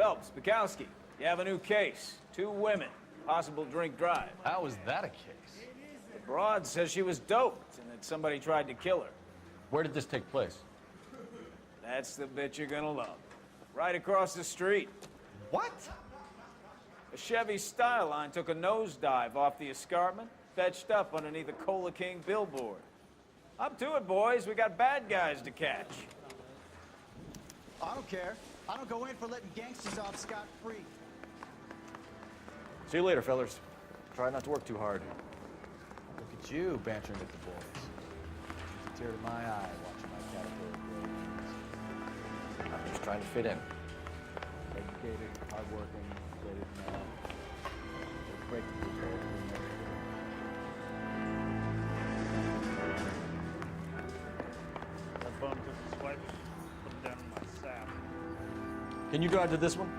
Phelps, Bukowski, you have a new case. 2 women, possible drink drive. How is that a case? The broad says she was doped and that somebody tried to kill her. Where did this take place? That's the bit you're gonna love. Right across the street. What? A Chevy Styline took a nosedive off the escarpment, fetched up underneath a Cola King billboard. Up to it, boys. We got bad guys to catch. I don't care. I don't go in for letting gangsters off scot-free. See you later, fellas. Try not to work too hard. Look at you bantering with the boys. It's a tear to my eye watching my caterpillar grow. I'm just trying to fit in. Educated, hardworking, rated man. Break the rules. That bum took his wife, put him down in my sap. Can you drive to this one?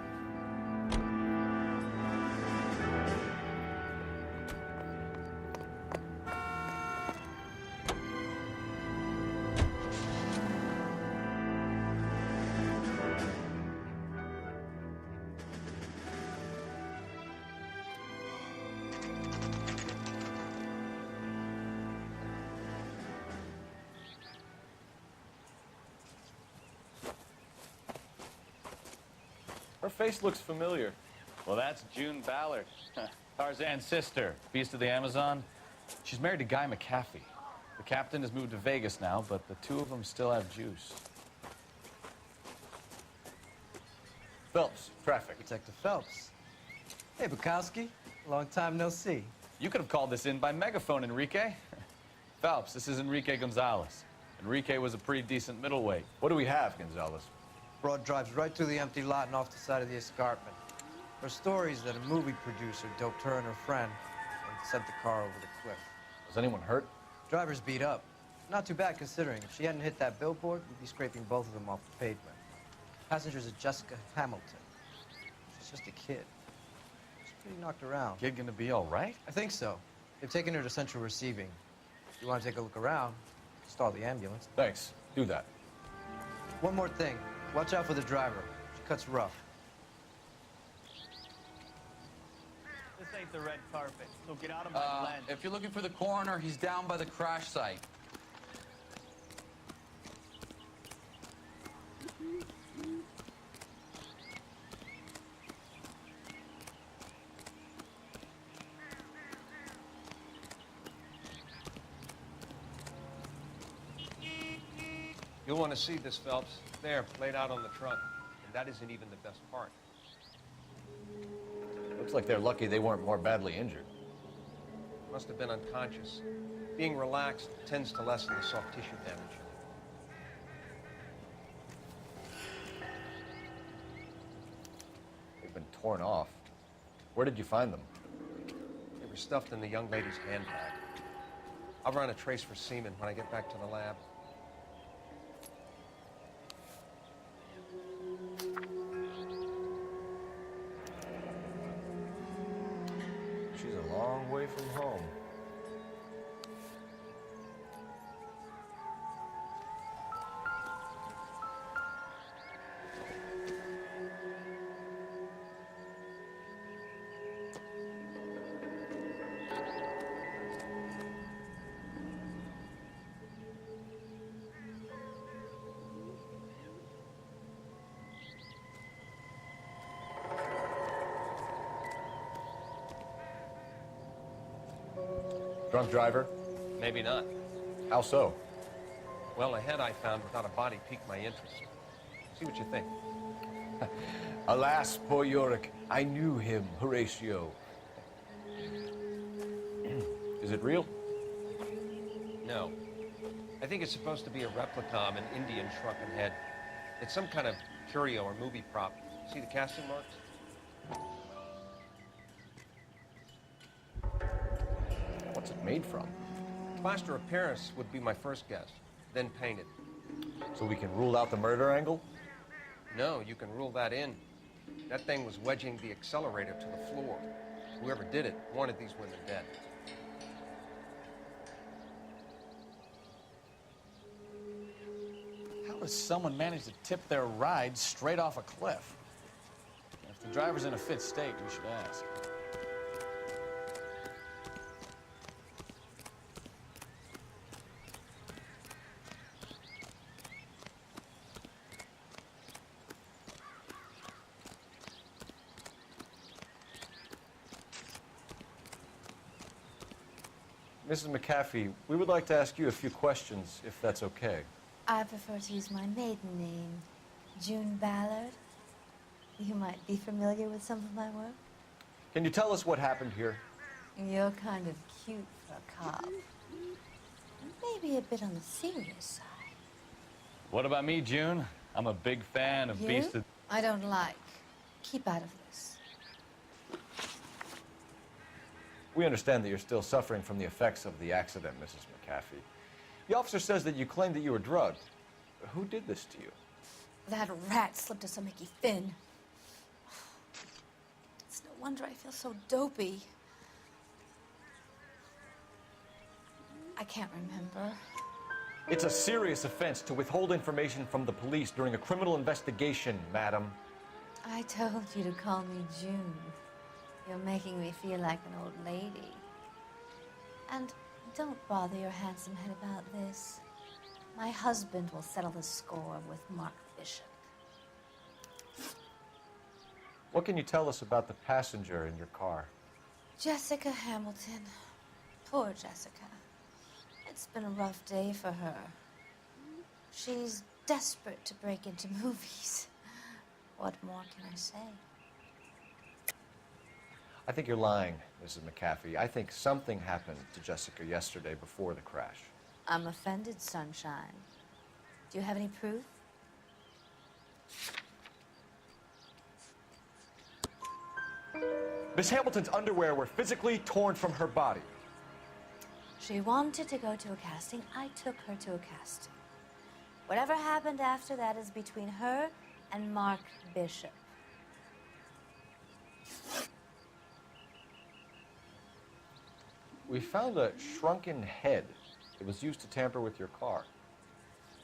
Her face looks familiar. Well, that's June Ballard, Tarzan's sister, Beast of the Amazon. She's married to Guy McAfee. The captain has moved to Vegas now, but the 2 of them still have juice. Phelps, traffic. Detective Phelps. Hey, Bukowski. Long time no see. You could have called this in by megaphone, Enrique. Phelps, this is Enrique Gonzalez. Enrique was a pretty decent middleweight. What do we have, Gonzalez? Broad drives right through the empty lot and off the side of the escarpment. Her story is that a movie producer doped her and her friend and sent the car over the cliff. Was anyone hurt? Driver's beat up. Not too bad considering. If she hadn't hit that billboard, we'd be scraping both of them off the pavement. Passengers are Jessica Hamilton. She's just a kid. She's pretty knocked around. Kid gonna be all right? I think so. They've taken her to central receiving. If you want to take a look around, stall the ambulance. Thanks. Do that. One more thing. Watch out for the driver. She cuts rough. This ain't the red carpet, so get out of my lens. If you're looking for the coroner, he's down by the crash site. You'll want to see this, Phelps. There, laid out on the trunk. And that isn't even the best part. Looks like they're lucky they weren't more badly injured. Must have been unconscious. Being relaxed tends to lessen the soft tissue damage. They've been torn off. Where did you find them? They were stuffed in the young lady's handbag. I'll run a trace for semen when I get back to the lab. She's a long way from home. Drunk driver? Maybe not. How so? Well, a head I found without a body piqued my interest. See what you think. Alas, poor Yorick, I knew him, Horatio. Is it real? No. I think it's supposed to be a replica of an Indian shrunken head. It's some kind of curio or movie prop. See the casting marks? What's it made from? Plaster of Paris would be my first guess, then painted. So we can rule out the murder angle? No, you can rule that in. That thing was wedging the accelerator to the floor. Whoever did it wanted these women dead. How does someone manage to tip their ride straight off a cliff? The driver's in a fit state, you should ask. Mrs. McAfee, we would like to ask you a few questions, if that's okay. I prefer to use my maiden name, June Ballard. You might be familiar with some of my work. Can you tell us what happened here? You're kind of cute for a cop. Maybe a bit on the serious side. What about me, June? I'm a big fan of You? Beast of... I don't like. Keep out of this. We understand that you're still suffering from the effects of the accident, Mrs. McAfee. The officer says that you claimed that you were drugged. Who did this to you? That rat slipped us a Mickey Finn. It's no wonder I feel so dopey. I can't remember. It's a serious offense to withhold information from the police during a criminal investigation, madam. I told you to call me June. You're making me feel like an old lady. And don't bother your handsome head about this. My husband will settle the score with Mark Bishop. What can you tell us about the passenger in your car? Jessica Hamilton. Poor Jessica. It's been a rough day for her. She's desperate to break into movies. What more can I say? I think you're lying, Mrs. McAfee. I think something happened to Jessica yesterday before the crash. I'm offended, Sunshine. Do you have any proof? Miss Hamilton's underwear were physically torn from her body. She wanted to go to a casting. I took her to a casting. Whatever happened after that is between her and Mark Bishop. We found a shrunken head. It was used to tamper with your car.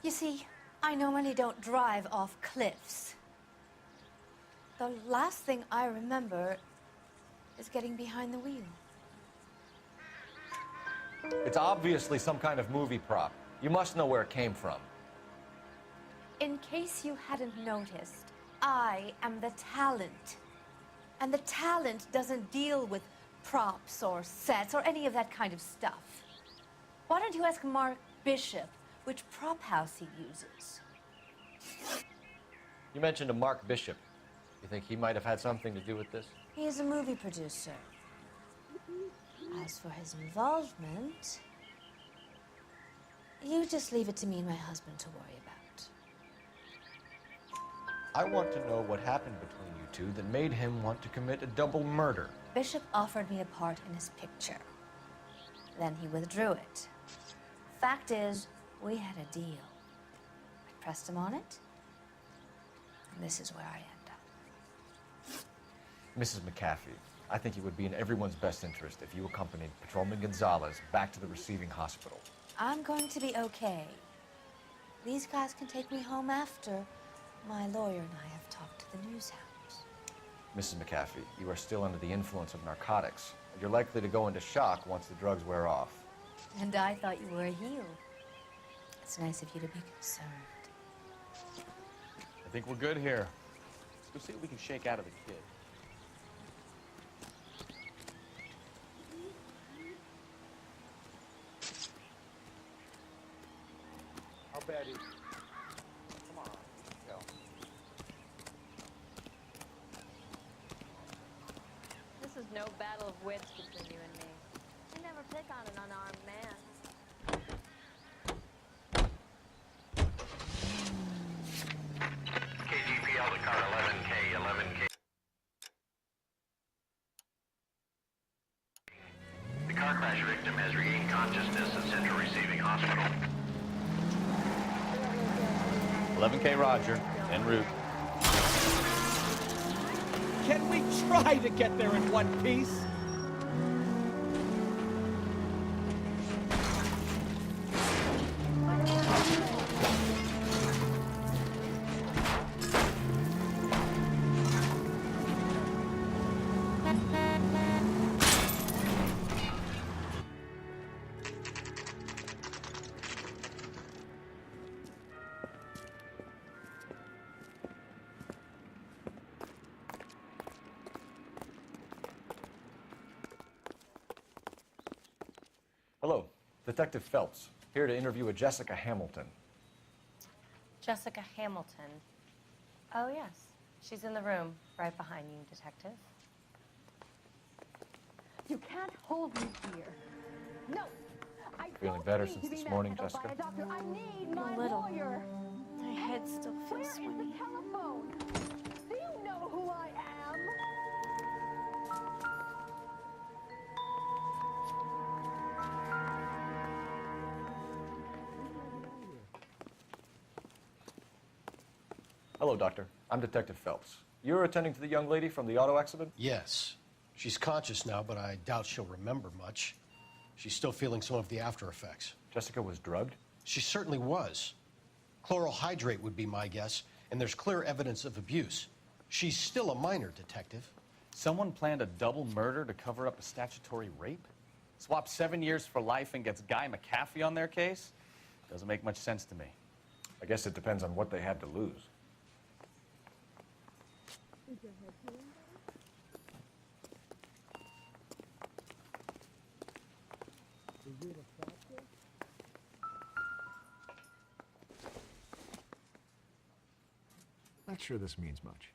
You see, I normally don't drive off cliffs. The last thing I remember is getting behind the wheel. It's obviously some kind of movie prop. You must know where it came from. In case you hadn't noticed, I am the talent. And the talent doesn't deal with props or sets or any of that kind of stuff. Why don't you ask Mark Bishop which prop house he uses? You mentioned a Mark Bishop. You think he might have had something to do with this? He is a movie producer. As for his involvement, you just leave it to me and my husband to worry about. I want to know what happened between you two that made him want to commit a double murder. Bishop offered me a part in his picture. Then he withdrew it. Fact is, we had a deal. I pressed him on it, and this is where I end up. Mrs. McAfee, I think it would be in everyone's best interest if you accompanied Patrolman Gonzalez back to the receiving hospital. I'm going to be okay. These guys can take me home after. My lawyer and I have talked to the news house. Mrs. McAfee, you are still under the influence of narcotics. You're likely to go into shock once the drugs wear off. And I thought you were a heel. It's nice of you to be concerned. I think we're good here. Let's go see what we can shake out of the kid. How bad is it? Come on, go. This is no battle of wits between you and me. I never pick on an unarmed man. KGPL to car 11K, 11K. The car crash victim has regained consciousness at Central Receiving Hospital. 11K Roger, en route. Can we try to get there in one piece? Detective Phelps, here to interview a Jessica Hamilton. Jessica Hamilton. Oh, yes. She's in the room, right behind you, Detective. You can't hold me here. No. I Feeling don't better need since to be this morning, manhandled by Jessica? a doctor. I need my A little. lawyer. My head still Where feels is swimming. the telephone? Do you know who I am? Hello, Doctor. I'm Detective Phelps. You're attending to the young lady from the auto accident? Yes. She's conscious now, but I doubt she'll remember much. She's still feeling some of the after effects. Jessica was drugged? She certainly was. Chloral hydrate would be my guess, and there's clear evidence of abuse. She's still a minor, Detective. Someone planned a double murder to cover up a statutory rape? Swap 7 years for life and gets Guy McAfee on their case? Doesn't make much sense to me. I guess it depends on what they had to lose. Not sure this means much.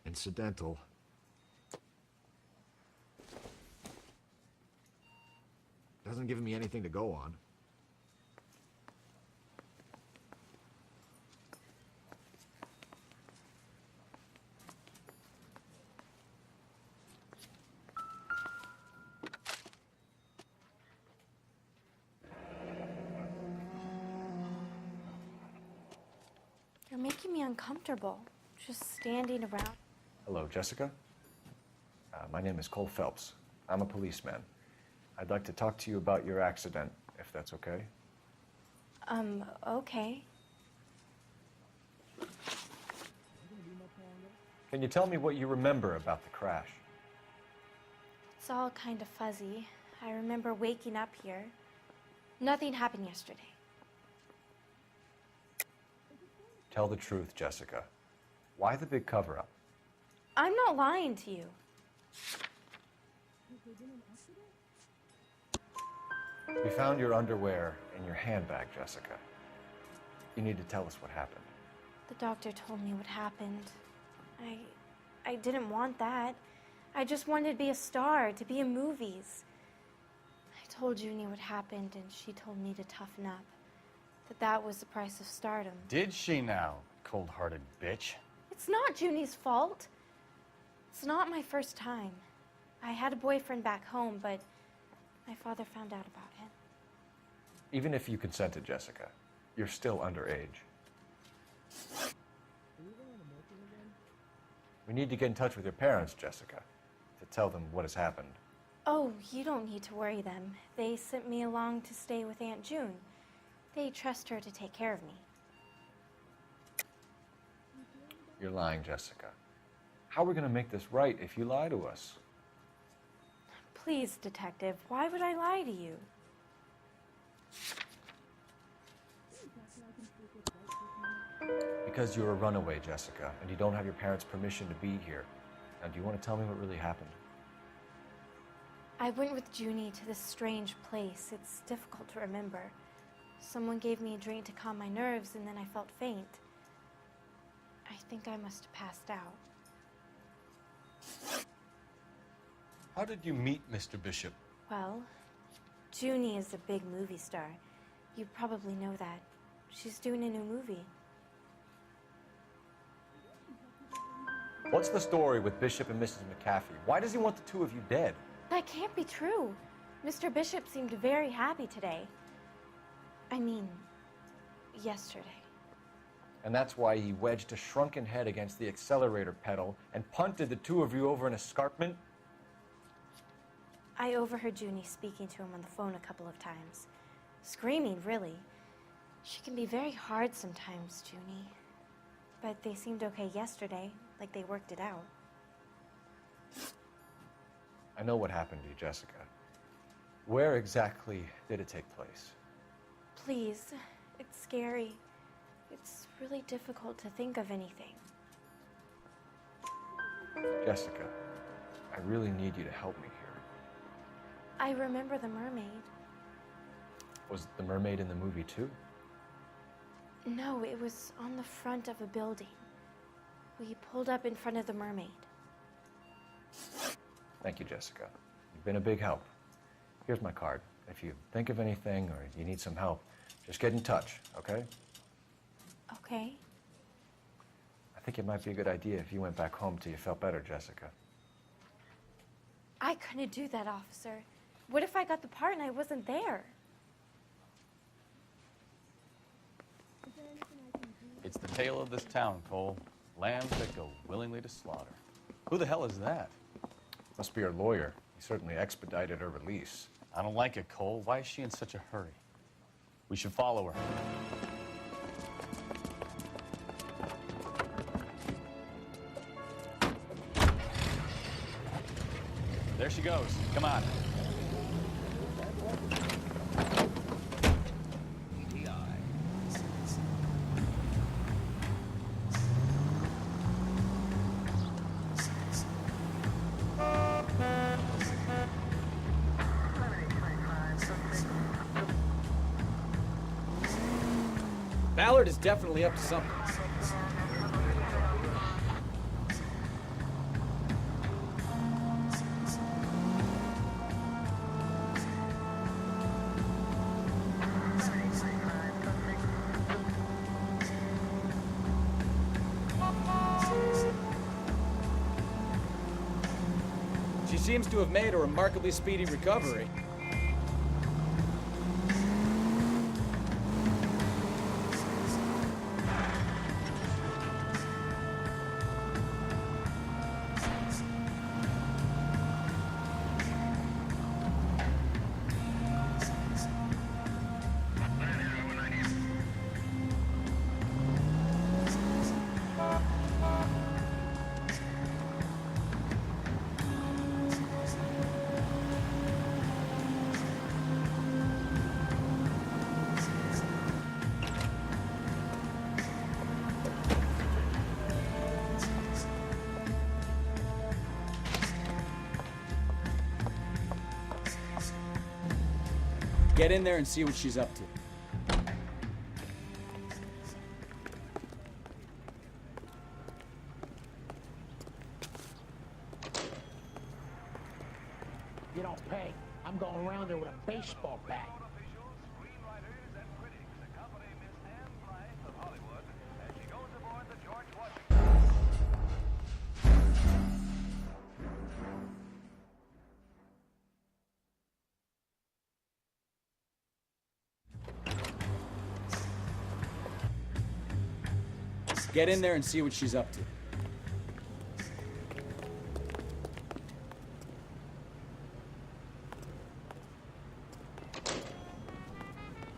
Incidental. Doesn't give me anything to go on. You're making me uncomfortable, just standing around. Hello, Jessica. My name is Cole Phelps. I'm a policeman. I'd like to talk to you about your accident, if that's okay. Okay. Can you tell me what you remember about the crash? It's all kind of fuzzy. I remember waking up here. Nothing happened yesterday. Tell the truth, Jessica. Why the big cover-up? I'm not lying to you. We found your underwear in your handbag, Jessica. You need to tell us what happened. The doctor told me what happened. I didn't want that. I just wanted to be a star, to be in movies. I told Junie what happened, and she told me to toughen up. That was the price of stardom. Did she now, cold-hearted bitch? It's not Junie's fault. It's not my first time. I had a boyfriend back home, but my father found out about him. Even if you consented, Jessica, you're still underage. We need to get in touch with your parents, Jessica, to tell them what has happened. Oh, you don't need to worry them. They sent me along to stay with Aunt June. They trust her to take care of me. You're lying, Jessica. How are we going to make this right if you lie to us? Please, Detective, why would I lie to you? Because you're a runaway, Jessica, and you don't have your parents' permission to be here. Now, do you want to tell me what really happened? I went with Junie to this strange place. It's difficult to remember. Someone gave me a drink to calm my nerves, and then I felt faint. I think I must have passed out. How did you meet Mr. Bishop? Well, Junie is a big movie star. You probably know that. She's doing a new movie. What's the story with Bishop and Mrs. McAfee? Why does he want the two of you dead? That can't be true. Mr. Bishop seemed very happy today. I mean, yesterday. And that's why he wedged a shrunken head against the accelerator pedal and punted the two of you over an escarpment? I overheard Junie speaking to him on the phone a couple of times. Screaming, really. She can be very hard sometimes, Junie. But they seemed okay yesterday, like they worked it out. I know what happened to you, Jessica. Where exactly did it take place? Please, it's scary. It's really difficult to think of anything. Jessica, I really need you to help me here. I remember the mermaid. Was the mermaid in the movie too? No, it was on the front of a building. We pulled up in front of the mermaid. Thank you, Jessica. You've been a big help. Here's my card. If you think of anything or you need some help, just get in touch, okay? Okay. I think it might be a good idea if you went back home till you felt better, Jessica. I couldn't do that, officer. What if I got the part and I wasn't there? It's the tale of this town, Cole. Lambs that go willingly to slaughter. Who the hell is that? Must be her lawyer. He certainly expedited her release. I don't like it, Cole. Why is she in such a hurry? We should follow her. There she goes. Come on. Ballard is definitely up to something. She seems to have made a remarkably speedy recovery. Get in there and see what she's up to. You don't pay. I'm going around there with a baseball bat. Get in there and see what she's up to.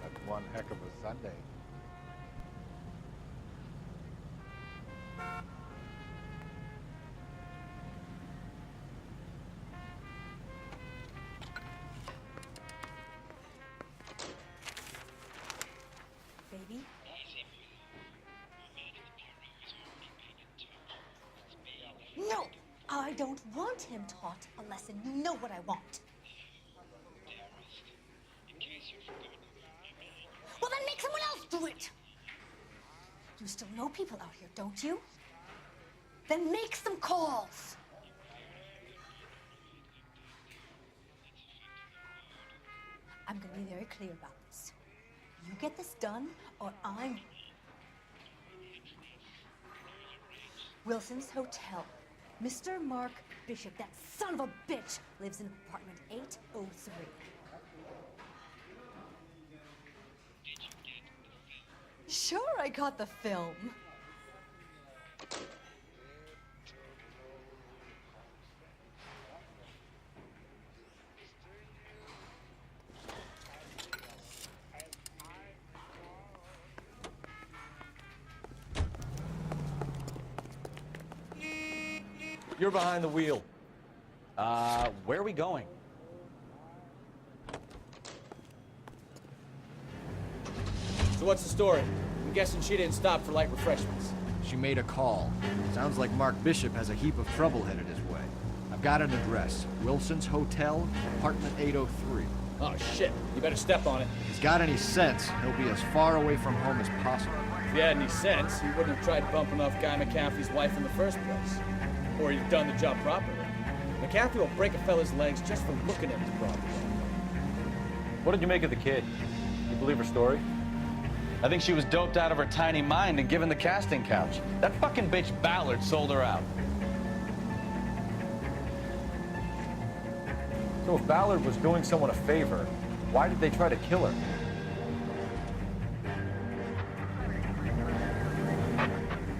That's one heck of a Sunday. Baby? No! I don't want him taught a lesson. You know what I want. Well, then make someone else do it! You still know people out here, don't you? Then make some calls! I'm gonna be very clear about this. You get this done, or I'm... Wilson's Hotel. Mr. Mark Bishop, that son of a bitch, lives in apartment 803. Sure, I got the film. You're behind the wheel. Where are we going? So what's the story? guessing she didn't stop for light refreshments. She made a call. Sounds like Mark Bishop has a heap of trouble headed his way. I've got an address. Wilson's Hotel, apartment 803. Oh, shit. You better step on it. If he's got any sense, he'll be as far away from home as possible. If he had any sense, he wouldn't have tried bumping off Guy McCaffrey's wife in the first place. Or he'd have done the job properly. McCaffrey will break a fella's legs just for looking at his property. What did you make of the kid? You believe her story? I think she was doped out of her tiny mind and given the casting couch. That fucking bitch Ballard sold her out. So if Ballard was doing someone a favor, why did they try to kill her?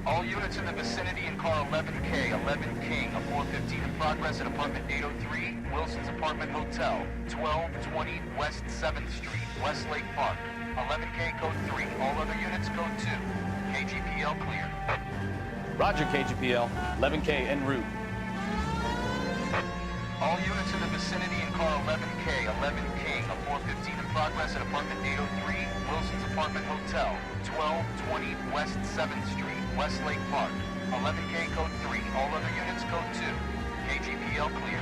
All units in the vicinity in car 11K, 11 King, a 415 in progress at apartment 803, Wilson's Apartment Hotel, 1220 West 7th Street, Westlake Park. 11K code 3, all other units code 2. KGPL clear. Roger, KGPL. 11K en route. All units in the vicinity in car 11K, 11 King, a 415 in progress at apartment 803, Wilson's Apartment Hotel, 1220 West 7th Street, Westlake Park. 11K code 3, all other units code 2. KGPL clear.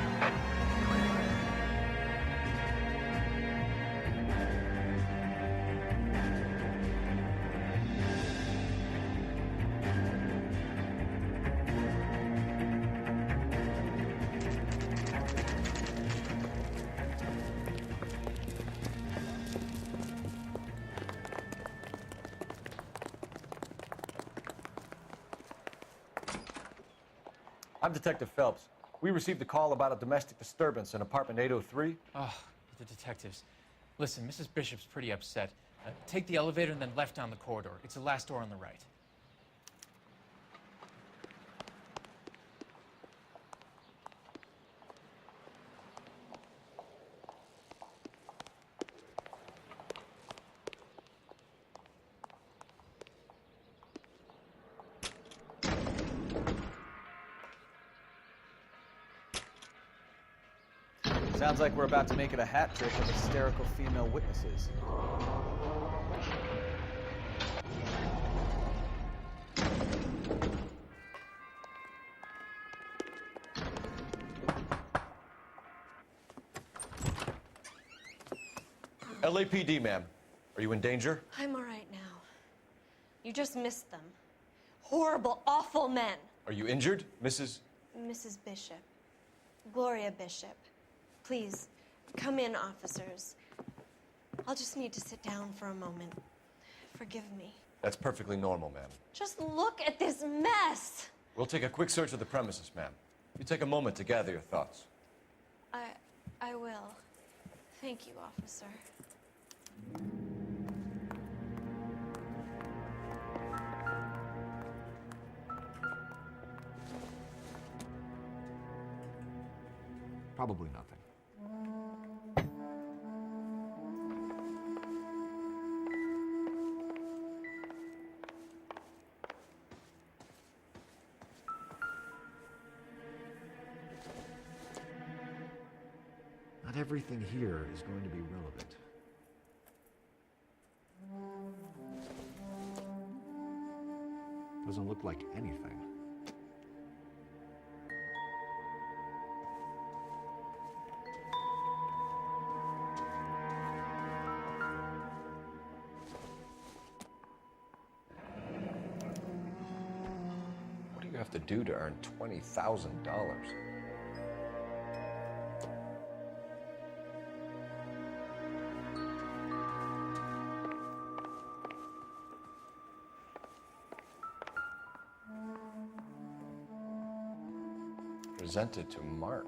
I'm Detective Phelps. We received a call about a domestic disturbance in apartment 803. Oh, the detectives. Listen, Mrs. Bishop's pretty upset. Take the elevator and then left down the corridor. It's the last door on the right. Sounds like we're about to make it a hat trick of hysterical female witnesses. LAPD, ma'am. Are you in danger? I'm all right now. You just missed them. Horrible, awful men. Are you injured, Mrs.? Mrs. Bishop. Gloria Bishop. Please, come in, officers. I'll just need to sit down for a moment. Forgive me. That's perfectly normal, ma'am. Just look at this mess. We'll take a quick search of the premises, ma'am. You take a moment to gather your thoughts. I will. Thank you, officer. Probably nothing. Not everything here is going to be relevant. Doesn't look like anything. What do you have to do to earn $20,000? Presented to Mark.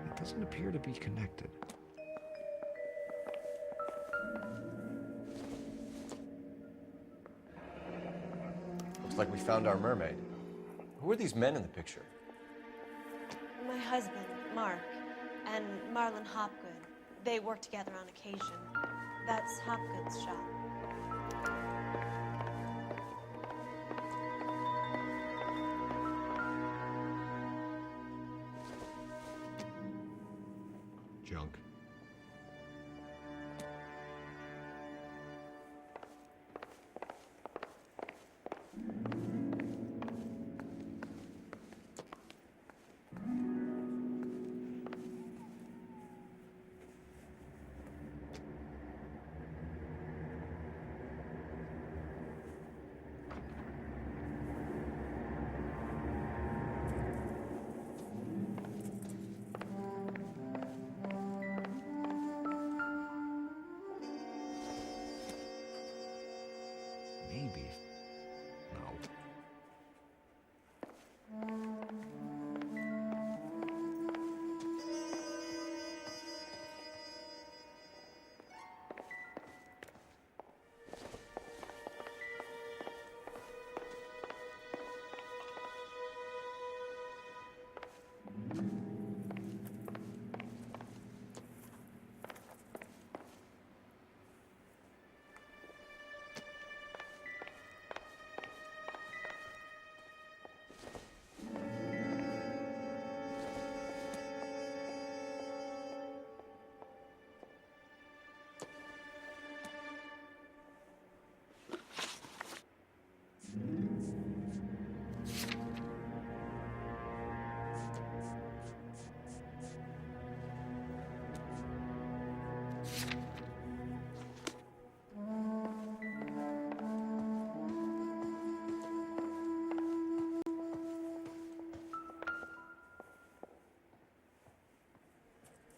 It doesn't appear to be connected. Looks like we found our mermaid. Who are these men in the picture? My husband, Mark, and Marlon Hopgood. They work together on occasion. That's Hopgood's shop. Junk. Maybe. No.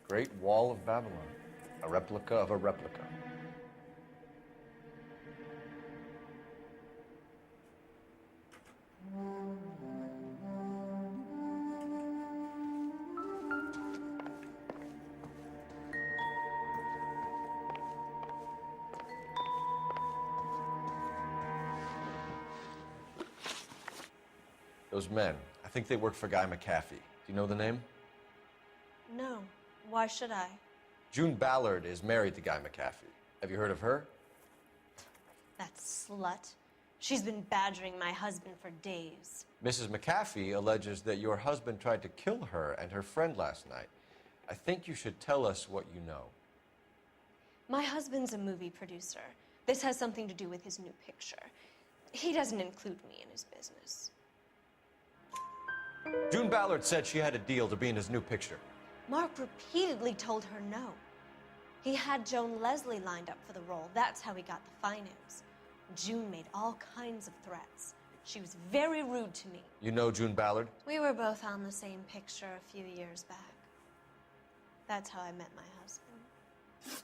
Great Wall of Babylon, a replica of a replica. Those men, I think they work for Guy McAfee. Do you know the name? No. Why should I? June Ballard is married to Guy McAfee. Have you heard of her? That slut. She's been badgering my husband for days. Mrs. McAfee alleges that your husband tried to kill her and her friend last night. I think you should tell us what you know. My husband's a movie producer. This has something to do with his new picture. He doesn't include me in his business. June Ballard said she had a deal to be in his new picture. Mark repeatedly told her no. He had Joan Leslie lined up for the role. That's how he got the finance. June made all kinds of threats. She was very rude to me. You know June Ballard? We were both on the same picture a few years back. That's how I met my husband.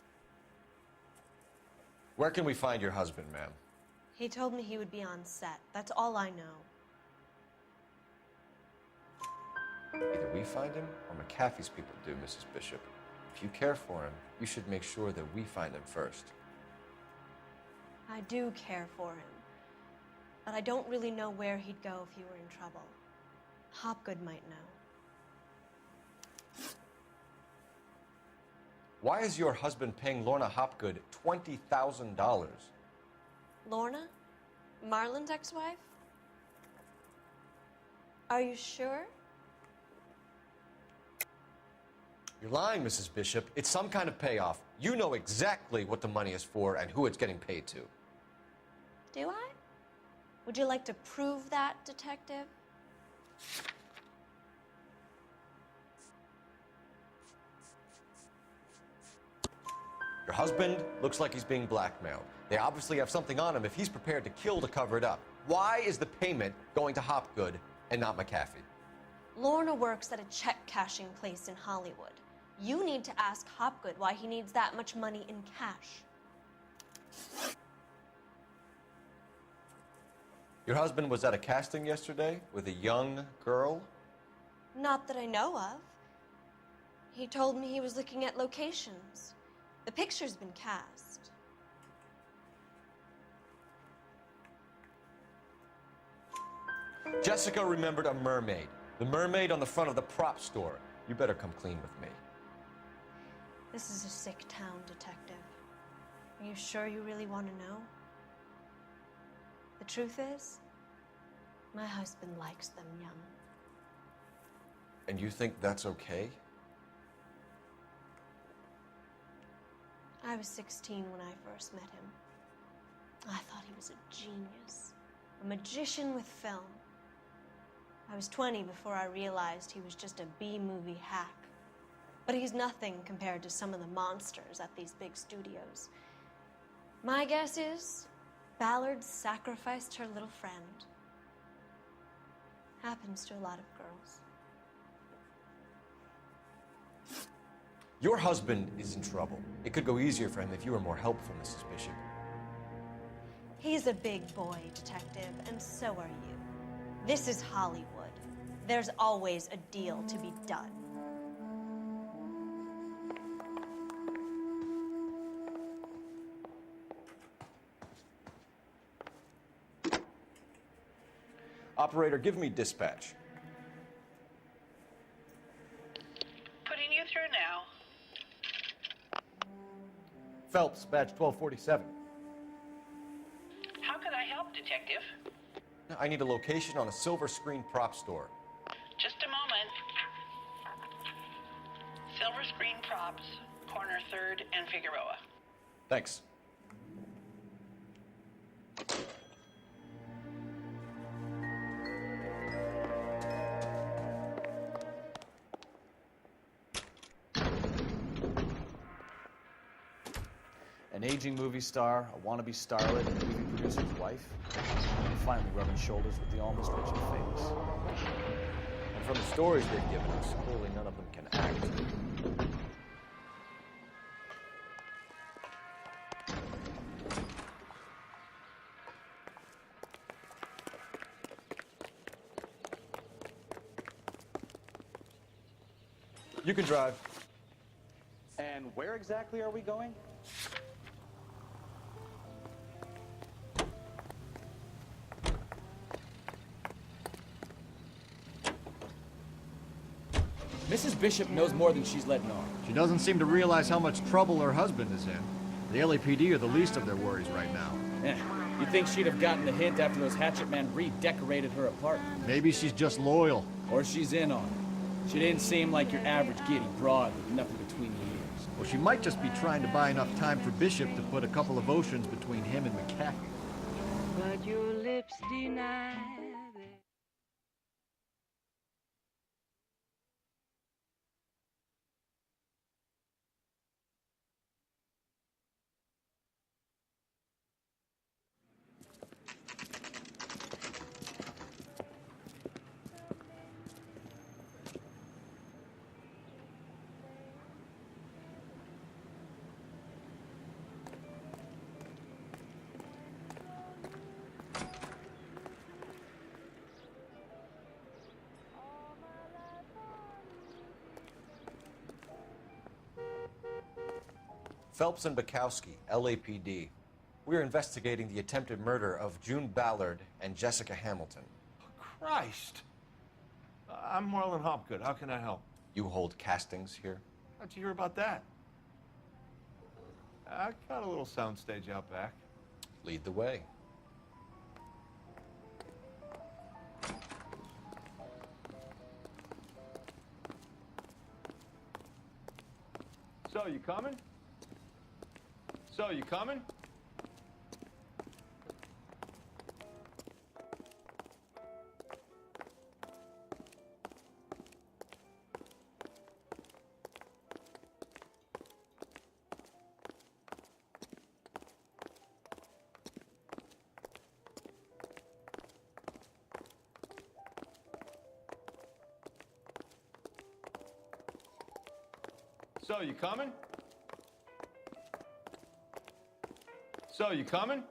Where can we find your husband, ma'am? He told me he would be on set. That's all I know. Either we find him or McAfee's people do, Mrs. Bishop. If you care for him, you should make sure that we find him first. I do care for him. But I don't really know where he'd go if he were in trouble. Hopgood might know. Why is your husband paying Lorna Hopgood $20,000? Lorna? Marlon's ex-wife? Are you sure? You're lying, Mrs. Bishop. It's some kind of payoff. You know exactly what the money is for and who it's getting paid to. Do I? Would you like to prove that, detective? Your husband looks like he's being blackmailed. They obviously have something on him if he's prepared to kill to cover it up. Why is the payment going to Hopgood and not McAfee? Lorna works at a check-cashing place in Hollywood. You need to ask Hopgood why he needs that much money in cash. Your husband was at a casting yesterday with a young girl? Not that I know of. He told me he was looking at locations. The picture's been cast. Jessica remembered a mermaid. The mermaid on the front of the prop store. You better come clean with me. This is a sick town, Detective. Are you sure you really want to know? The truth is, my husband likes them young. And you think that's okay? I was 16 when I first met him. I thought he was a genius, a magician with film. I was 20 before I realized he was just a B-movie hack. But he's nothing compared to some of the monsters at these big studios. My guess is Ballard sacrificed her little friend. Happens to a lot of girls. Your husband is in trouble. It could go easier for him if you were more helpful, Mrs. Bishop. He's a big boy, Detective, and so are you. This is Hollywood. There's always a deal to be done. Operator, give me dispatch. Putting you through now. Phelps, badge 1247. How can I help, Detective? I need a location on a silver screen prop store. Just a moment. Silver Screen Props, corner 3rd and Figueroa. Thanks. An aging movie star, a wannabe starlet, and a movie producer's wife, and finally rubbing shoulders with the almost rich and famous. And from the stories they've given us, clearly none of them can act. You can drive. And where exactly are we going? Mrs. Bishop knows more than she's letting on. She doesn't seem to realize how much trouble her husband is in. The LAPD are the least of their worries right now. You'd think she'd have gotten the hint after those hatchet men redecorated her apartment. Maybe she's just loyal. Or she's in on it. She didn't seem like your average giddy broad with nothing between the ears. Well, she might just be trying to buy enough time for Bishop to put a couple of oceans between him and McCaffrey. But your lips deny that. Phelps and Bukowski, LAPD. We're investigating the attempted murder of June Ballard and Jessica Hamilton. Christ! I'm Marlon Hopgood. How can I help? You hold castings here? How'd you hear about that? I got a little soundstage out back. Lead the way. So, you coming? So, you coming? So, you coming? So, you coming?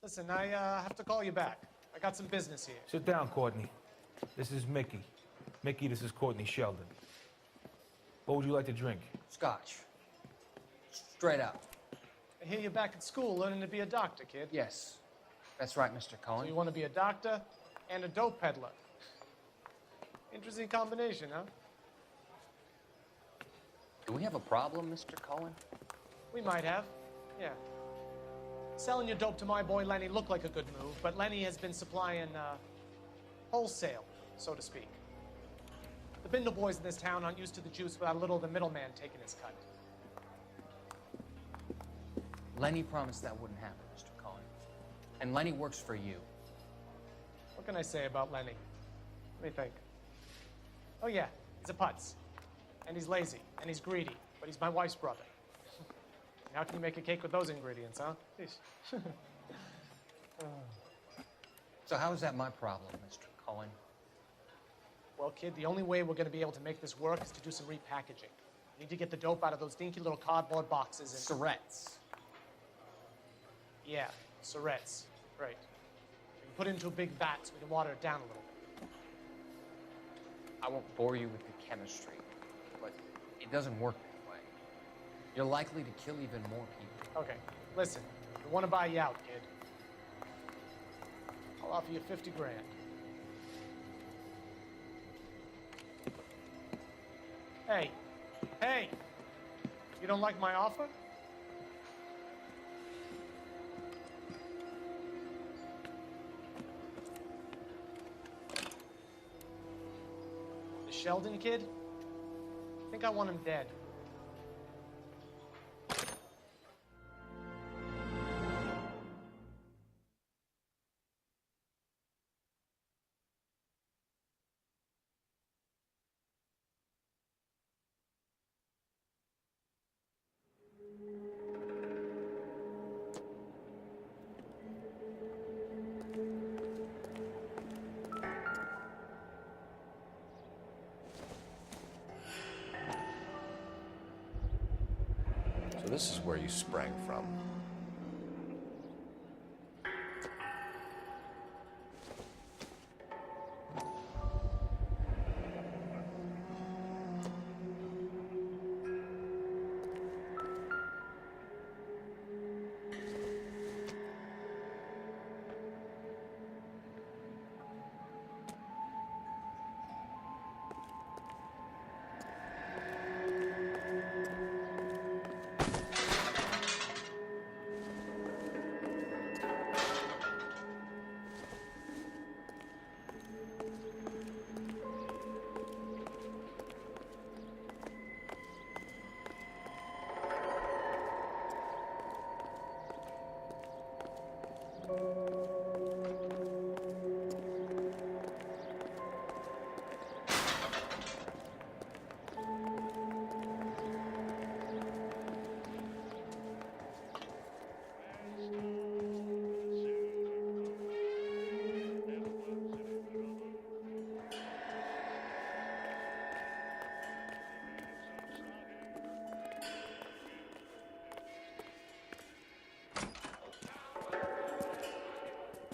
Listen, I have to call you back. I got some business here. Sit down, Courtney. This is Mickey. Mickey, this is Courtney Sheldon. What would you like to drink? Scotch. Straight up. I hear you're back at school learning to be a doctor, kid. Yes. That's right, Mr. Cohen. So you want to be a doctor and a dope peddler. Interesting combination, huh? Do we have a problem, Mr. Cohen? We might have, yeah. Selling your dope to my boy Lenny looked like a good move, but Lenny has been supplying, wholesale, so to speak. The Bindle boys in this town aren't used to the juice without a little of the middleman taking his cut. Lenny promised that wouldn't happen, Mr. Cohen. And Lenny works for you. What can I say about Lenny? Let me think. Oh yeah, he's a putz. And he's lazy, and he's greedy, but he's my wife's brother. How can you make a cake with those ingredients, huh? So how is that my problem, Mr. Cohen? Well, kid, the only way we're going to be able to make this work is to do some repackaging. We need to get the dope out of those dinky little cardboard boxes and... Surrettes. Yeah, Surrettes. Right. We can put it into a big vat so we can water it down a little bit. I won't bore you with the chemistry, but it doesn't work that way. You're likely to kill even more people. Okay, listen. We want to buy you out, kid. I'll offer you 50 grand. Hey, hey! You don't like my offer? The Sheldon kid? I think I want him dead. So this is where you sprang from.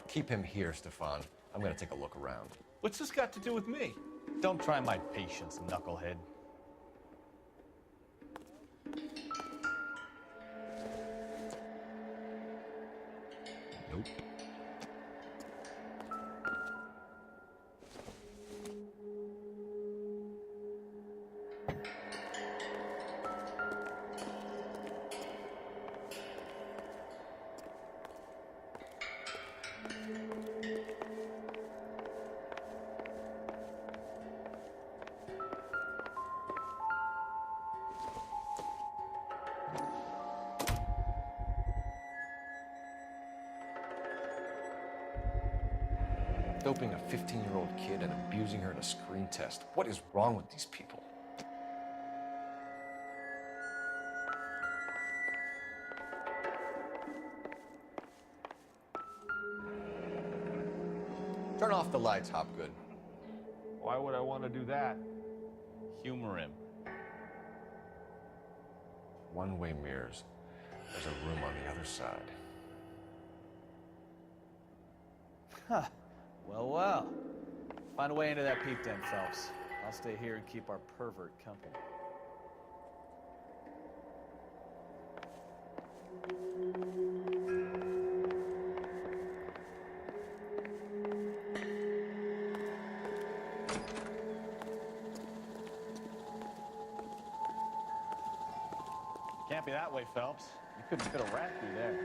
Keep him here, Stefan. I'm gonna take a look around. What's this got to do with me? Don't try my patience, knucklehead. Nope. Doping a 15-year-old kid and abusing her in a screen test. What is wrong with these people? Turn off the lights, Hopgood. Why would I want to do that? Humor him. One-way mirrors. There's a room on the other side. Huh. Well, well. Find a way into that peep den, Phelps. I'll stay here and keep our pervert company. Can't be that way, Phelps. You couldn't fit a rat through there.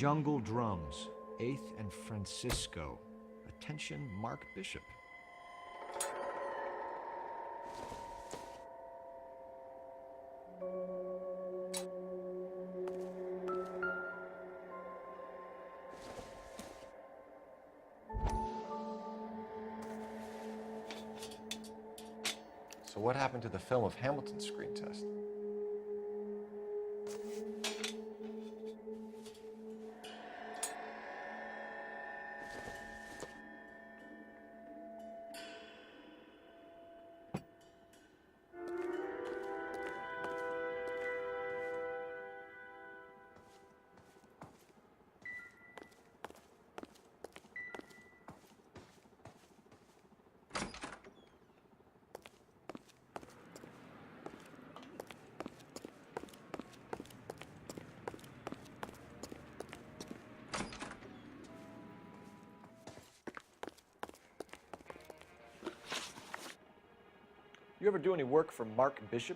Jungle Drums, 8th and Francisco. Attention, Mark Bishop. So what happened to the film of Hamilton's screen test? You ever do any work for Mark Bishop?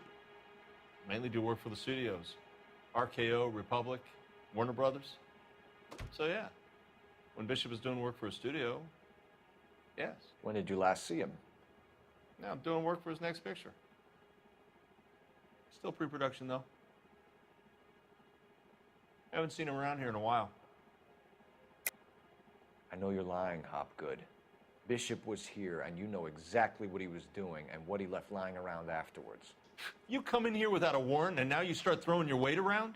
Mainly do work for the studios. RKO, Republic, Warner Brothers. So yeah, when Bishop is doing work for a studio, yes. When did you last see him? Now I'm doing work for his next picture. Still pre-production though. Haven't seen him around here in a while. I know you're lying, Hopgood. Bishop was here, and you know exactly what he was doing and what he left lying around afterwards. You come in here without a warrant, and now you start throwing your weight around?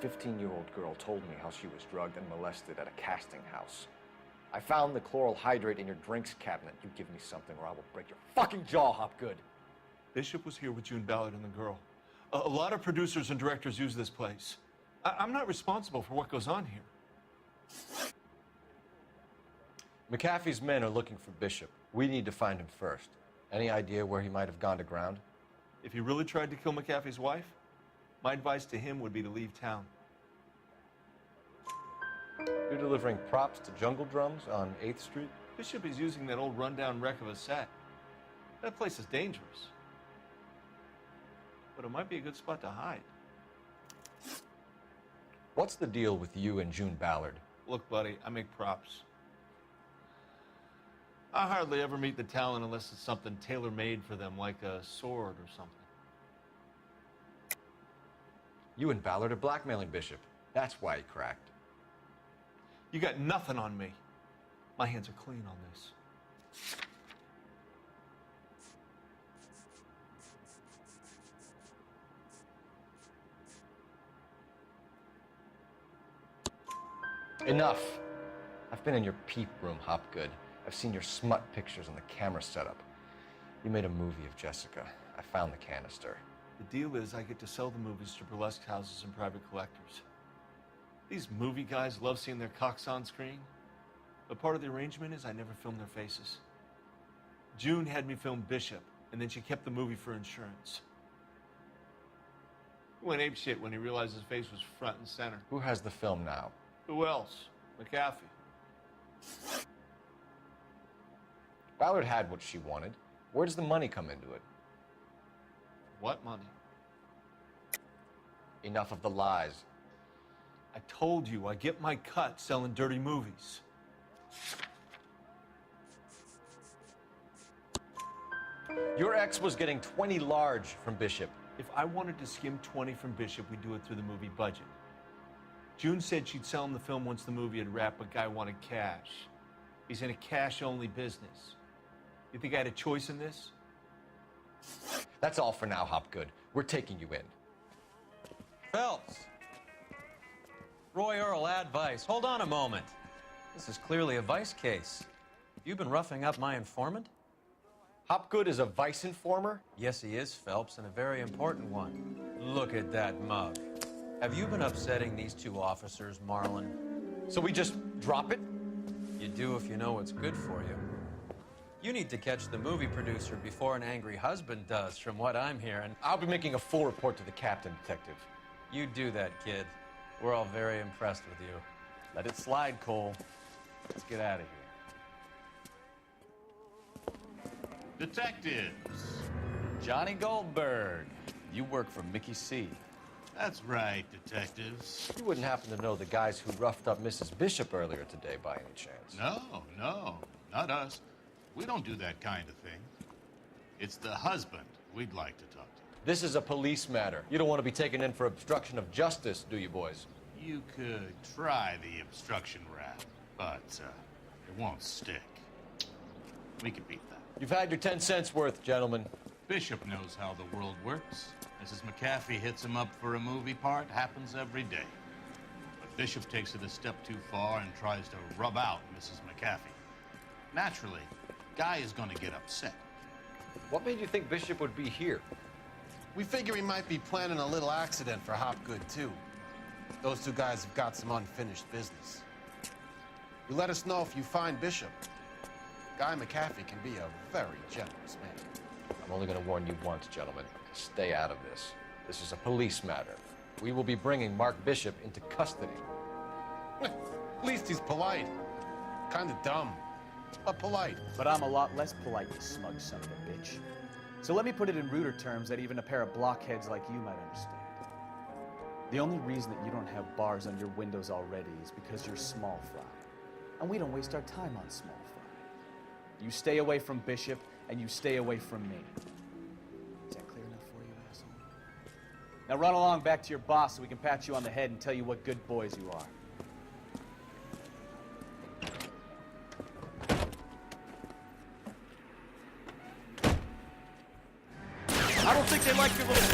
15-year-old girl told me how she was drugged and molested at a casting house. I found the chloral hydrate in your drinks cabinet. You give me something or I will break your fucking jaw, Hopgood. Bishop was here with June Ballard and the girl. A lot of producers and directors use this place. I'm not responsible for what goes on here. McAfee's men are looking for Bishop. We need to find him first. Any idea where he might have gone to ground? If he really tried to kill McAfee's wife, my advice to him would be to leave town. You're delivering props to Jungle Drums on 8th Street? Bishop is using that old rundown wreck of a set. That place is dangerous. But it might be a good spot to hide. What's the deal with you and June Ballard? Look, buddy, I make props. I hardly ever meet the talent unless it's something tailor-made for them, like a sword or something. You and Ballard are blackmailing Bishop. That's why he cracked. You got nothing on me. My hands are clean on this. Enough. I've been in your peep room, Hopgood. I've seen your smut pictures on the camera setup. You made a movie of Jessica. I found the canister. The deal is I get to sell the movies to burlesque houses and private collectors. These movie guys love seeing their cocks on screen, but part of the arrangement is I never film their faces. June had me film Bishop, and then she kept the movie for insurance. He went apeshit when he realized his face was front and center. Who has the film now? Who else? McAfee. Ballard had what she wanted. Where does the money come into it? What money? Enough of the lies. I told you, I get my cut selling dirty movies. Your ex was getting 20 large from Bishop. If I wanted to skim 20 from Bishop, we'd do it through the movie budget. June said she'd sell him the film once the movie had wrapped, but Guy wanted cash. He's in a cash-only business. You think I had a choice in this? That's all for now, Hopgood. We're taking you in. Phelps. Roy Earl, advice. Hold on a moment. This is clearly a vice case. You've been roughing up my informant? Hopgood is a vice informer? Yes, he is, Phelps, and a very important one. Look at that mug. Have you been upsetting these two officers, Marlin? So we just drop it? You do if you know what's good for you. You need to catch the movie producer before an angry husband does, from what I'm hearing. I'll be making a full report to the captain, Detective. You do that, kid. We're all very impressed with you. Let it slide, Cole. Let's get out of here. Detectives. Johnny Goldberg. You work for Mickey C. That's right, detectives. You wouldn't happen to know the guys who roughed up Mrs. Bishop earlier today by any chance? No, not us. We don't do that kind of thing. It's the husband we'd like to talk to. This is a police matter. You don't want to be taken in for obstruction of justice, do you, boys? You could try the obstruction rap, but it won't stick. We could beat that. You've had your 10 cents worth, gentlemen. Bishop knows how the world works. Mrs. McAfee hits him up for a movie part, happens every day. But Bishop takes it a step too far and tries to rub out Mrs. McAfee. Naturally, Guy is going to get upset. What made you think Bishop would be here? We figure he might be planning a little accident for Hopgood, too. Those two guys have got some unfinished business. You let us know if you find Bishop. Guy McAfee can be a very generous man. I'm only going to warn you once, gentlemen. Stay out of this. This is a police matter. We will be bringing Mark Bishop into custody. At least he's polite. Kind of dumb, but polite. But I'm a lot less polite, you smug son of a bitch. So let me put it in ruder terms that even a pair of blockheads like you might understand. The only reason that you don't have bars on your windows already is because you're small fry. And we don't waste our time on small fry. You stay away from Bishop, and you stay away from me. Is that clear enough for you, asshole? Now run along back to your boss so we can pat you on the head and tell you what good boys you are. I don't think they like your little...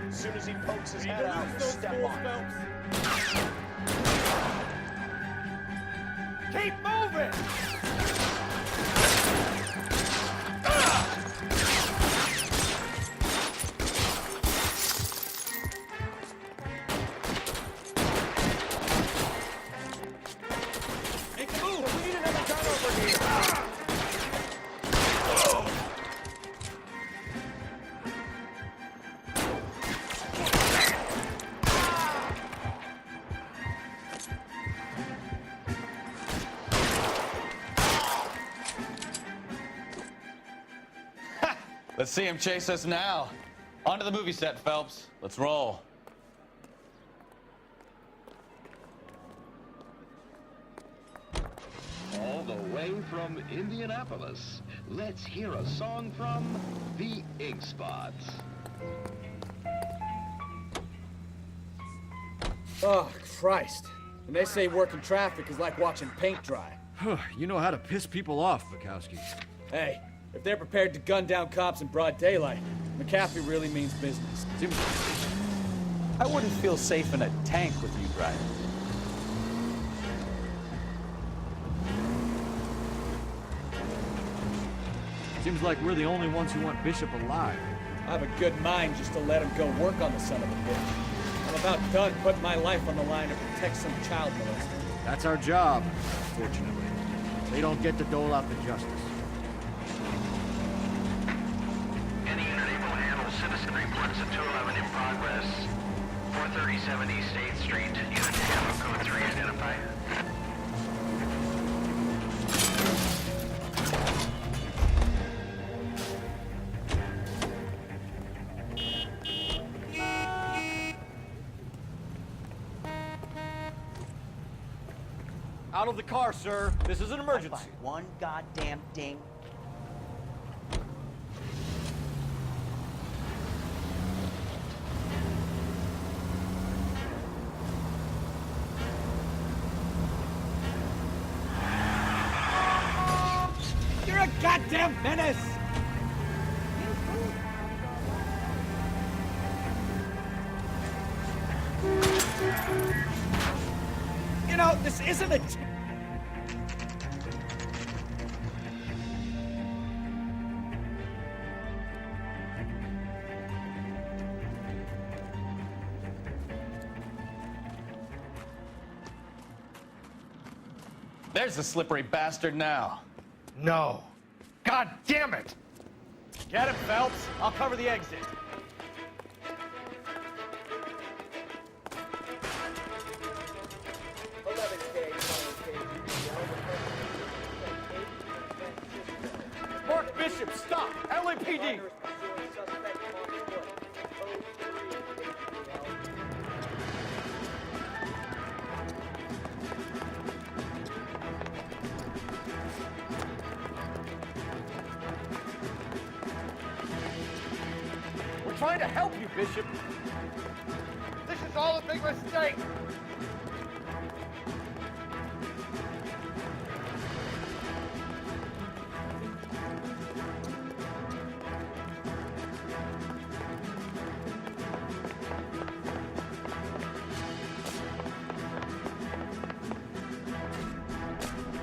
As soon as he pokes his head out, step on him. Keep moving! Make a move! We need another gun over here! Let's see him chase us now. Onto the movie set, Phelps. Let's roll. All the way from Indianapolis, let's hear a song from the Ink Spots. Oh, Christ. And they say working traffic is like watching paint dry. You know how to piss people off, Bukowski. Hey, if they're prepared to gun down cops in broad daylight, McAfee really means business. I wouldn't feel safe in a tank with you driving. Seems like we're the only ones who want Bishop alive. I have a good mind just to let him go work on the son of a bitch. I'm about done putting my life on the line to protect some child molester. That's our job, fortunately. They don't get to dole out the justice. Any unit able to handle citizen reports of 211 in progress. 437 East 8th Street. Unit to handle code 3 identified. Out of the car, sir. This is an emergency. One goddamn ding. You're a goddamn menace! You know, this isn't a... There's the slippery bastard now. No. God damn it! Get him, Phelps. I'll cover the exit. Mark Bishop, stop! LAPD! We're trying to help you, Bishop. This is all a big mistake!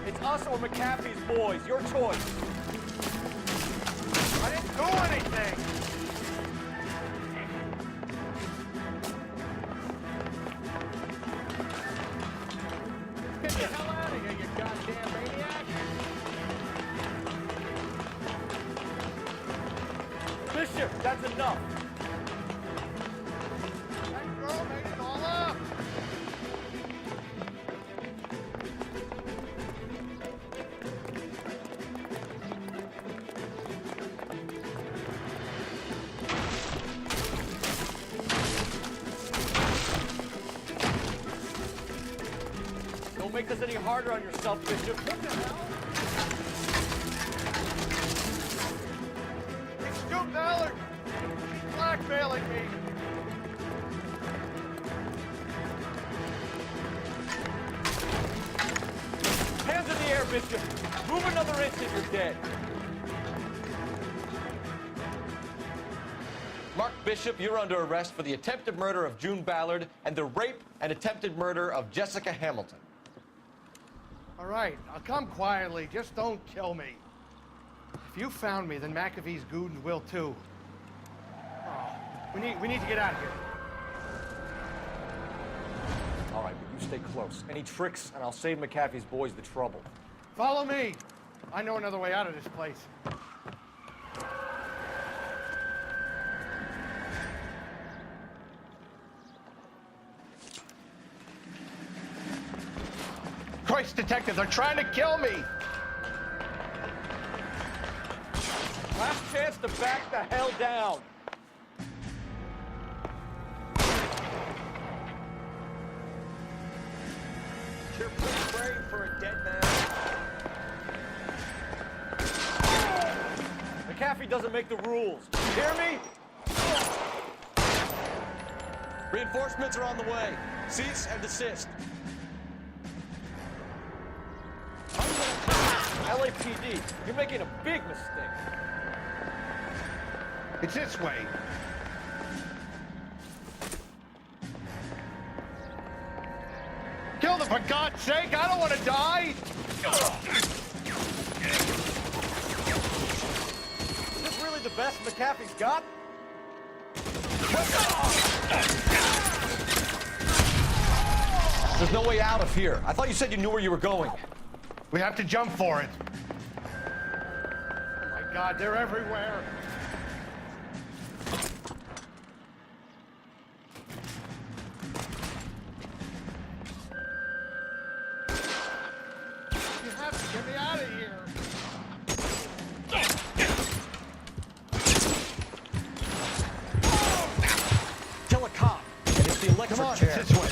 It's us or McAfee's boys. Your choice. I didn't do anything! Get the hell out of here, you goddamn maniac! Bishop, that's enough. That girl made it all up! Don't make this any harder on yourself, Bishop. What the hell? Ballard! Blackmailing me! Hands in the air, Bishop. Move another inch and you're dead. Mark Bishop, you're under arrest for the attempted murder of June Ballard and the rape and attempted murder of Jessica Hamilton. All right, I'll come quietly. Just don't kill me. If you found me, then McAfee's goons will too. Oh, we need to get out of here. All right, but you stay close. Any tricks, and I'll save McAfee's boys the trouble. Follow me. I know another way out of this place. Christ, detective, they're trying to kill me! Last chance to back the hell down. You're pretty brave for a dead man. McAfee doesn't make the rules. You hear me? Reinforcements are on the way. Cease and desist. LAPD, you're making a big mistake. It's this way. Kill them, for God's sake! I don't want to die! Is this really the best McAfee's got? There's no way out of here. I thought you said you knew where you were going. We have to jump for it. Oh my God, they're everywhere. You have to get me out of here. Kill a cop. And it's the electric Come on, chair. it's this way.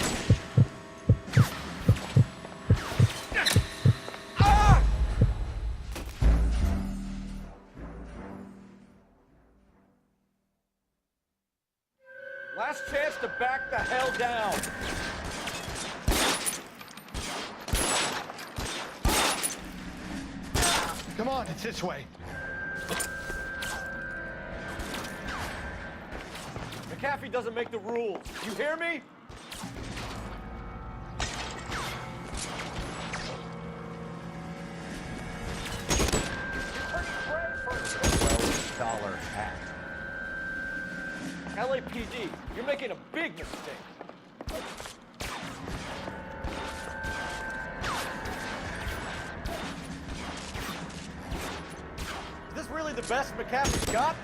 Last chance to back the hell down. Come on, it's this way. McAfee doesn't make the rules. You hear me? $12 hat. LAPD, you're making a big mistake. Is this really the best McAfee's got?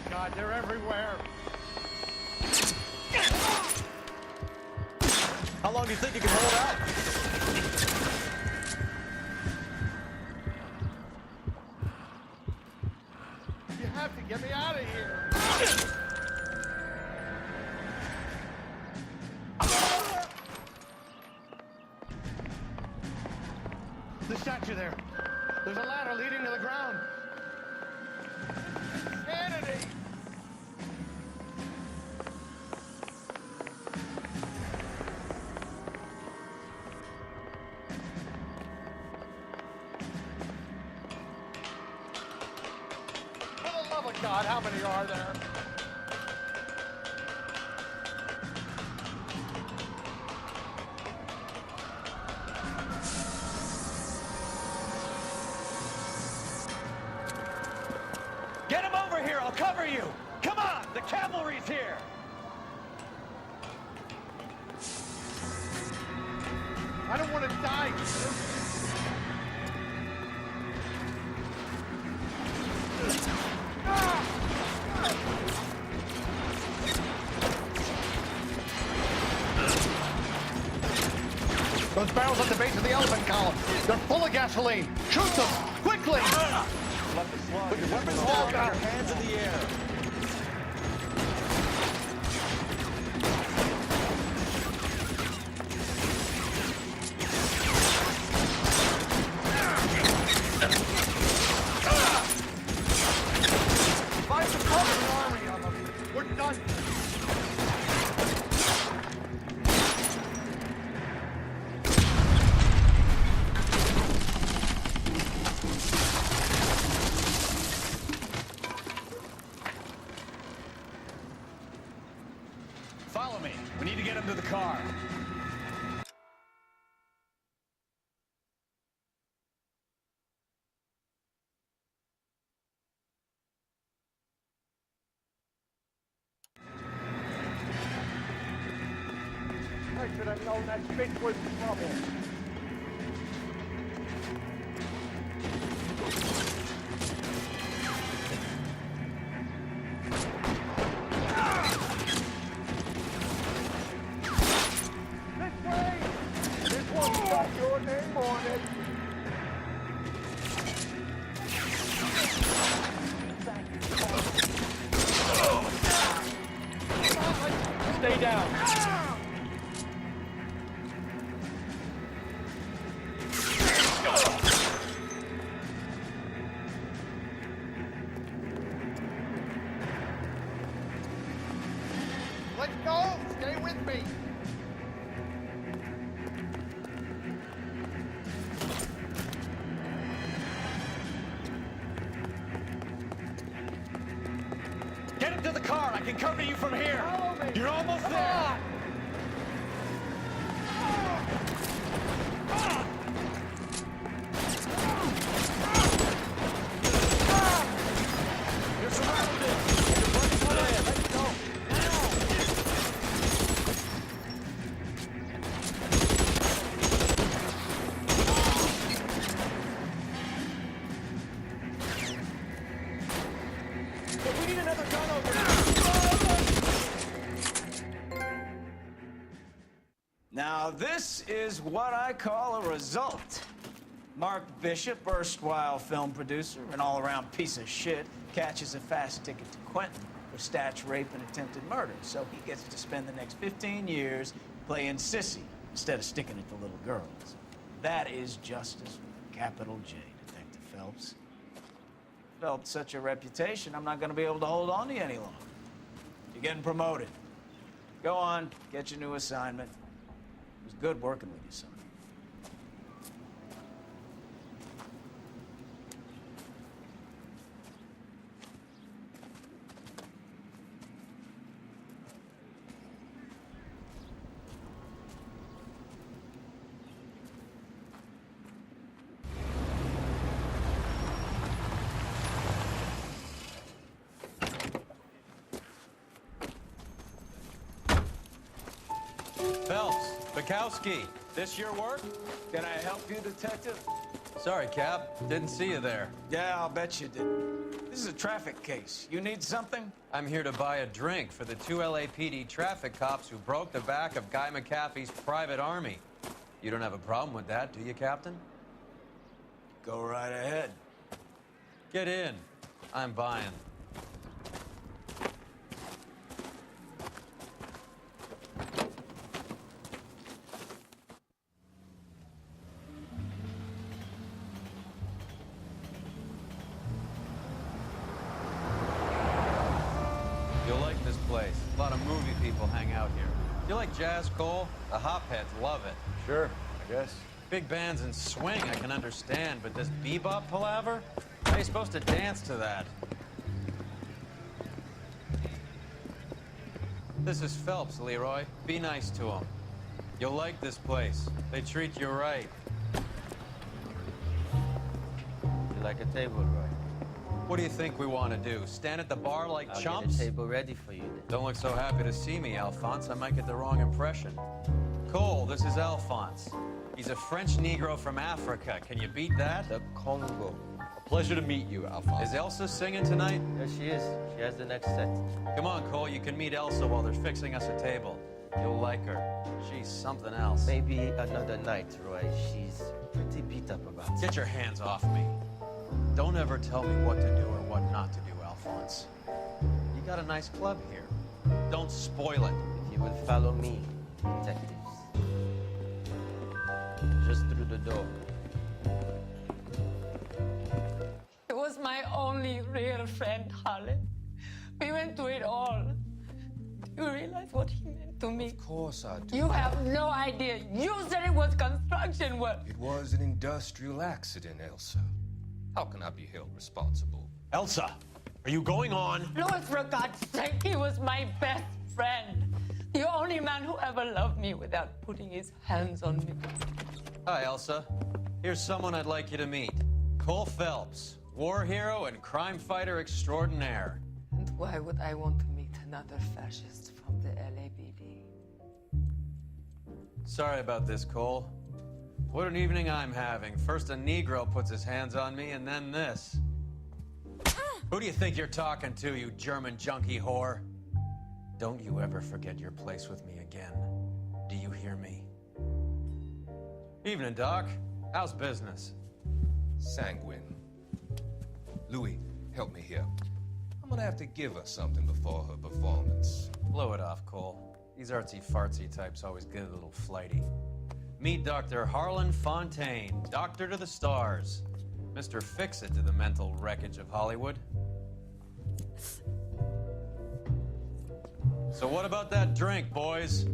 My God, they're everywhere. How long do you think you can hold out? You have to get me out of here. The statue there. There's a ladder leading to the ground. Insanity! For the love of God, how many are there? Get him over here, I'll cover you. Come on, the cavalry's here. I don't want to die. Those barrels at the base of the elephant column. They're full of gasoline. Shoot them! Quickly! Put your weapons down and your hands in the air. Follow me. We need to get him to the car. I should have known that bitch was trouble. This way! This one's got your name on it. Stay down. Let's go! Stay with me! Get him to the car. I can cover you from here. You're almost there. You're surrounded. Let's go. We need another gun over here. Now, this is what I call a result. Mark Bishop, erstwhile film producer and all-around piece of shit, catches a fast ticket to Quentin for snatch, rape, and attempted murder. So he gets to spend the next 15 years playing sissy instead of sticking it to little girls. That is justice with a capital J, Detective Phelps. Developed such a reputation, I'm not going to be able to hold on to you any longer. You're getting promoted. Go on, get your new assignment. It was good working with you, son. Phelps, Bukowski, this your work? Can I help you, Detective? Sorry, Cap. Didn't see you there. Yeah, I'll bet you did. This is a traffic case. You need something? I'm here to buy a drink for the 2 LAPD traffic cops who broke the back of Guy McAfee's private army. You don't have a problem with that, do you, Captain? Go right ahead. Get in. I'm buying. You'll like this place. A lot of movie people hang out here. You like jazz, Cole? The hopheads love it. Sure, I guess. Big bands and swing I can understand, but this bebop palaver? How are you supposed to dance to that? This is Phelps, Leroy. Be nice to him. You'll like this place. They treat you right. You like a table, Roy? What do you think we want to do? Stand at the bar like chumps? Get a table ready for you then. Don't look so happy to see me, Alphonse. I might get the wrong impression. Cole, this is Alphonse. He's a French Negro from Africa. Can you beat that? The Congo. A pleasure to meet you, Alphonse. Is Elsa singing tonight? There she is. She has the next set. Come on, Cole. You can meet Elsa while they're fixing us a table. You'll like her. She's something else. Maybe another night, Roy. She's pretty beat up about it. Get your hands off me. Don't ever tell me what to do or what not to do, Alphonse. You got a nice club here. Don't spoil it. If you will follow me, detectives. Just through the door. He was my only real friend, Harlan. We went through it all. Do you realize what he meant to me? Of course I do. You have no idea. You said it was construction work. It was an industrial accident, Elsa. How can I be held responsible? Elsa, are you going on? Louis, for God's sake, he was my best friend. The only man who ever loved me without putting his hands on me. Hi, Elsa. Here's someone I'd like you to meet. Cole Phelps, war hero and crime fighter extraordinaire. And why would I want to meet another fascist from the LAPD? Sorry about this, Cole. What an evening I'm having. First a Negro puts his hands on me, and then this. Who do you think you're talking to, you German junkie whore? Don't you ever forget your place with me again. Do you hear me? Evening, Doc. How's business? Sanguine. Louis, help me here. I'm gonna have to give her something before her performance. Blow it off, Cole. These artsy-fartsy types always get a little flighty. Meet Dr. Harlan Fontaine, doctor to the stars. Mr. Fix-It to the mental wreckage of Hollywood. So what about that drink, boys?